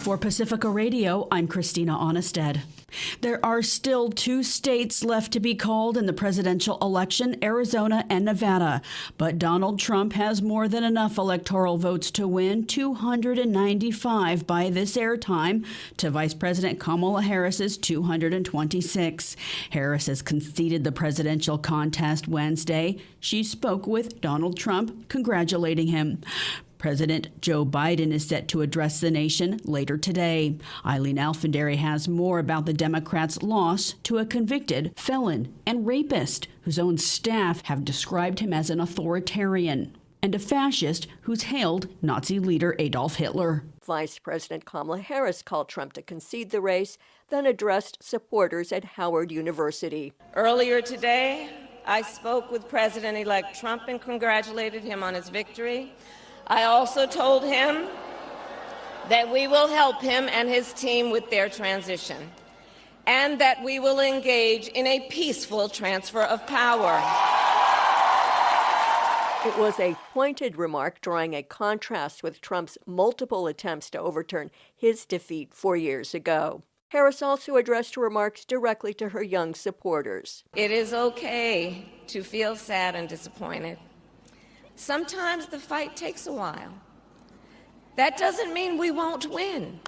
For Pacifica Radio, I'm Christina Onnested. There are still 2 states left to be called in the presidential election, Arizona and Nevada. But Donald Trump has more than enough electoral votes to win 295 by this airtime to Vice President Kamala Harris's 226. Harris has conceded the presidential contest Wednesday. She spoke with Donald Trump, congratulating him. President Joe Biden is set to address the nation later today. Eileen Alfandary has more about the Democrats' loss to a convicted felon and rapist whose own staff have described him as an authoritarian, and a fascist who's hailed Nazi leader Adolf Hitler. Vice President Kamala Harris called Trump to concede the race, then addressed supporters at Howard University. Earlier today, I spoke with President-elect Trump and congratulated him on his victory. I also told him that we will help him and his team with their transition, and that we will engage in a peaceful transfer of power. It was a pointed remark drawing a contrast with Trump's multiple attempts to overturn his defeat 4 years ago. Harris also addressed her remarks directly to her young supporters. It is okay to feel sad and disappointed. Sometimes the fight takes a while. That doesn't mean we won't win.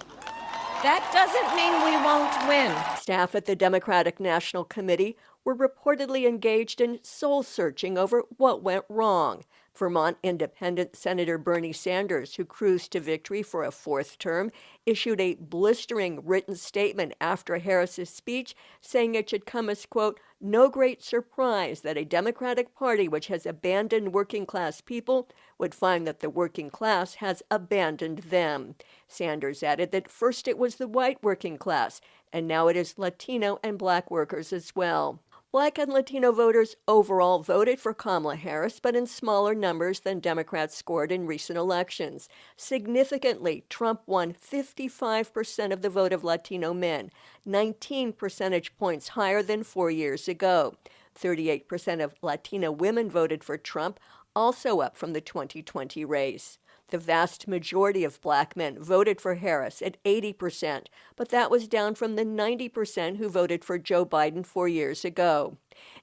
That doesn't mean we won't win. Staff at the Democratic National Committee were reportedly engaged in soul-searching over what went wrong. Vermont Independent Senator Bernie Sanders, who cruised to victory for a 4th term, issued a blistering written statement after Harris's speech, saying it should come as, quote, no great surprise that a Democratic Party which has abandoned working-class people would find that the working class has abandoned them. Sanders added that first it was the white working class, and now it is Latino and Black workers as well. Black and Latino voters overall voted for Kamala Harris, but in smaller numbers than Democrats scored in recent elections. Significantly, Trump won 55% of the vote of Latino men, 19 percentage points higher than 4 years ago. 38% of Latino women voted for Trump, also up from the 2020 race. The vast majority of Black men voted for Harris at 80%, but that was down from the 90% who voted for Joe Biden 4 years ago.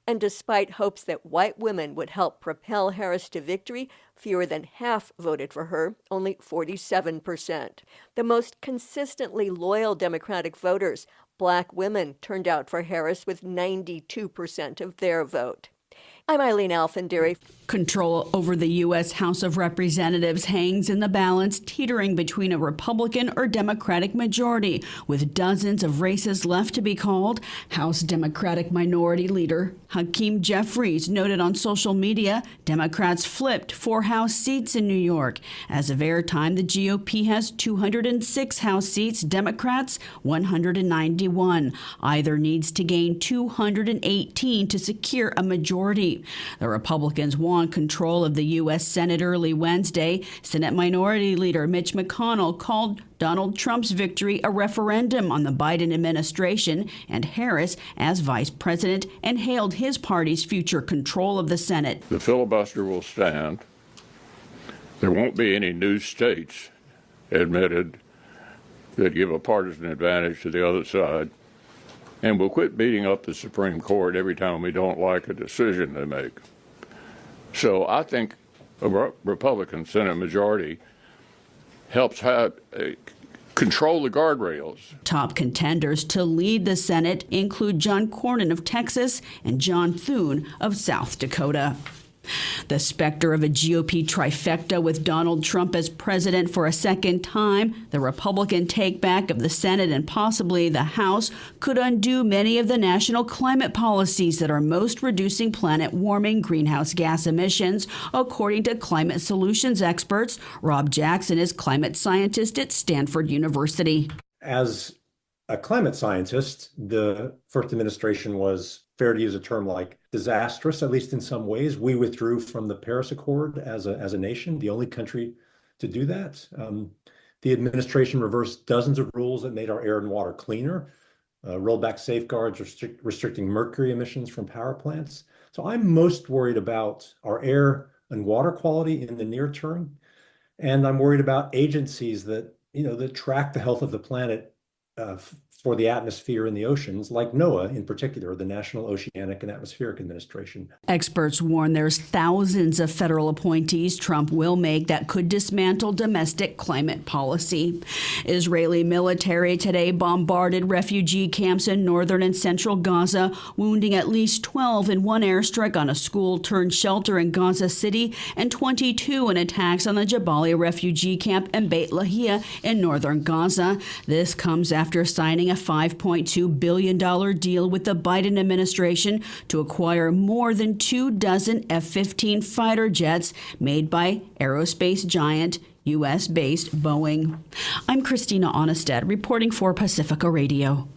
And despite hopes that white women would help propel Harris to victory, fewer than half voted for her, only 47%. The most consistently loyal Democratic voters, Black women, turned out for Harris with 92% of their vote. I'm Eileen Alfandary. Control over the U.S. House of Representatives hangs in the balance, teetering between a Republican or Democratic majority. With dozens of races left to be called, House Democratic Minority Leader Hakeem Jeffries noted on social media Democrats flipped 4 House seats in New York. As of airtime, the GOP has 206 House seats, Democrats 191. Either needs to gain 218 to secure a majority. The Republicans won control of the U.S. Senate early Wednesday. Senate Minority Leader Mitch McConnell called Donald Trump's victory a referendum on the Biden administration and Harris as vice president, and hailed his party's future control of the Senate. The filibuster will stand. There won't be any new states admitted that give a partisan advantage to the other side. And we'll quit beating up the Supreme Court every time we don't like a decision they make. So I think a Republican Senate majority helps control the guardrails. Top contenders to lead the Senate include John Cornyn of Texas and John Thune of South Dakota. The specter of a GOP trifecta with Donald Trump as president for a second time, the Republican takeback of the Senate and possibly the House could undo many of the national climate policies that are most reducing planet warming greenhouse gas emissions, according to climate solutions experts. Rob Jackson is climate scientist at Stanford University. As a climate scientist, the first administration was, fair to use a term like disastrous, at least in some ways. We withdrew from the Paris Accord as a nation, the only country to do that. The administration reversed dozens of rules that made our air and water cleaner, rolled back safeguards restricting mercury emissions from power plants. So I'm most worried about our air and water quality in the near term. And I'm worried about agencies that that track the health of the planet for the atmosphere and the oceans, like NOAA in particular, the National Oceanic and Atmospheric Administration. Experts warn there's thousands of federal appointees Trump will make that could dismantle domestic climate policy. Israeli military today bombarded refugee camps in northern and central Gaza, wounding at least 12 in one airstrike on a school-turned-shelter in Gaza City and 22 in attacks on the Jabalia refugee camp in Beit Lahia in northern Gaza. This comes after signing a $5.2 billion deal with the Biden administration to acquire more than 24 F-15 fighter jets made by aerospace giant U.S.-based Boeing. I'm Christina Onnested, reporting for Pacifica Radio.